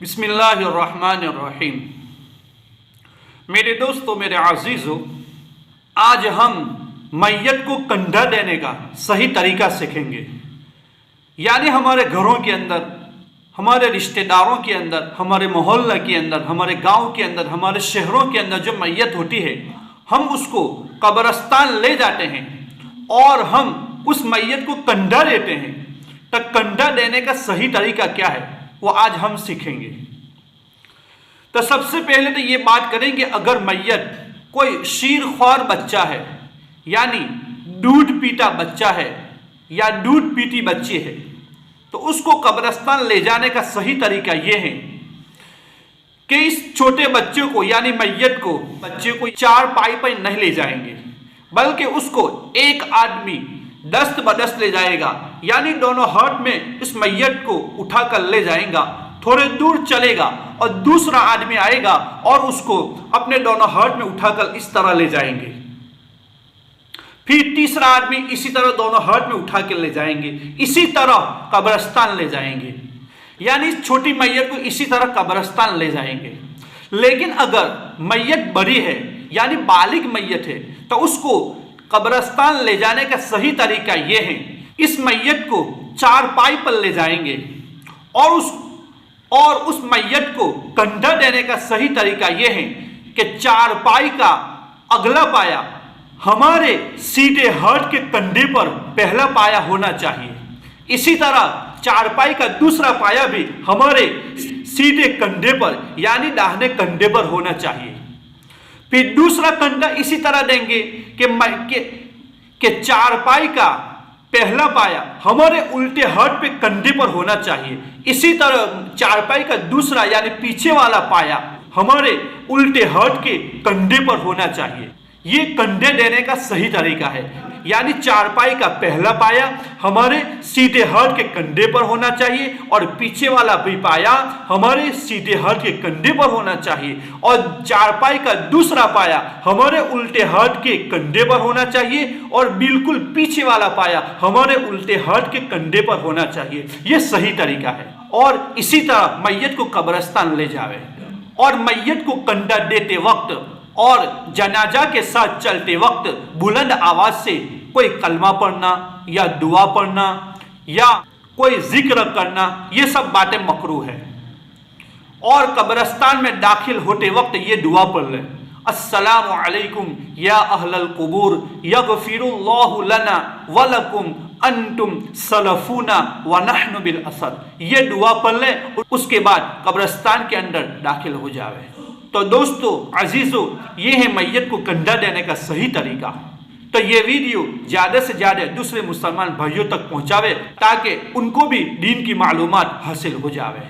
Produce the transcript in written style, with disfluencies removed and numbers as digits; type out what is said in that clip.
बिस्मिल्लाहिर्रहमानिर्रहीम। मेरे दोस्तों, मेरे अजीज़ों, आज हम मैयत को कंधा देने का सही तरीका सीखेंगे। यानी हमारे घरों के अंदर, हमारे रिश्तेदारों के अंदर, हमारे मोहल्ले के अंदर, हमारे गांव के अंदर, हमारे शहरों के अंदर जो मैयत होती है, हम उसको कब्रिस्तान ले जाते हैं और हम उस मैयत को कंधा देते हैं। तो कंधा देने का सही तरीका क्या है वो आज हम सीखेंगे। तो सबसे पहले तो ये बात करेंगे, अगर मैयत कोई शीरख्वार बच्चा है, यानी दूध पीता बच्चा है या दूध पीती बच्ची है, तो उसको कब्रिस्तान ले जाने का सही तरीका ये है कि इस छोटे बच्चे को यानी मैयत को, बच्चे को चारपाई पर नहीं ले जाएंगे, बल्कि उसको एक आदमी दस्त बदस्त ले जाएगा। यानी दोनों हाथ में इस मैयत को उठाकर ले जाएगा, थोड़े दूर चलेगा और दूसरा आदमी आएगा और उसको अपने दोनों हाथ में उठाकर इस तरह ले जाएंगे। फिर तीसरा आदमी इसी तरह दोनों हाथ में उठा के ले जाएंगे, इसी तरह कब्रिस्तान ले जाएंगे। यानी इस छोटी मैयत को इसी तरह कब्रिस्तान ले जाएंगे। लेकिन अगर मैयत बड़ी है यानी बालिग मैयत है, तो उसको कब्रिस्तान ले जाने का सही तरीका यह है, इस मैयत को चारपाई पर ले जाएंगे और उस मैयत को कंधा देने का सही तरीका यह है कि चारपाई का अगला पाया हमारे सीधे हाथ के कंधे पर पहला पाया होना चाहिए। इसी तरह चारपाई का दूसरा पाया भी हमारे सीधे कंधे पर यानी दाहिने कंधे पर होना चाहिए। फिर दूसरा कंधा इसी तरह देंगे कि चारपाई का पहला पाया हमारे उल्टे हाथ पे कंधे पर होना चाहिए। इसी तरह चारपाई का दूसरा यानी पीछे वाला पाया हमारे उल्टे हाथ के कंधे पर होना चाहिए। ये कंधे देने का सही तरीका है। यानी चारपाई का पहला पाया हमारे सीधे हाथ के कंधे पर होना चाहिए और पीछे वाला भी पाया हमारे सीधे हाथ के कंधे पर होना चाहिए, और चारपाई का दूसरा पाया हमारे उल्टे हाथ के कंधे पर होना चाहिए और बिल्कुल पीछे वाला पाया हमारे उल्टे हाथ के कंधे पर होना चाहिए। ये सही तरीका है। और इसी तरह मैयत को कब्रिस्तान ले जावे और मैयत को कंधा देते वक्त और जनाजा के साथ चलते वक्त बुलंद आवाज से कोई कलमा पढ़ना या दुआ पढ़ना या कोई जिक्र करना, ये सब बातें मकरूह है। और कब्रिस्तान में दाखिल होते वक्त ये दुआ पढ़ ले, अस्सलामु अलैकुम या अहलल कुबूर यगफिरुल्लाहु लना व लकुम अंतुम सलफूना व नहनु बिल असर। ये दुआ पढ़ ले, उसके बाद कब्रिस्तान के अंदर दाखिल हो जावे। तो दोस्तों, अजीजों, ये है मैयत को कंधा देने का सही तरीका। तो ये वीडियो ज़्यादा से ज़्यादा दूसरे मुसलमान भाइयों तक पहुँचावे ताकि उनको भी दीन की मालूमात हासिल हो जावे।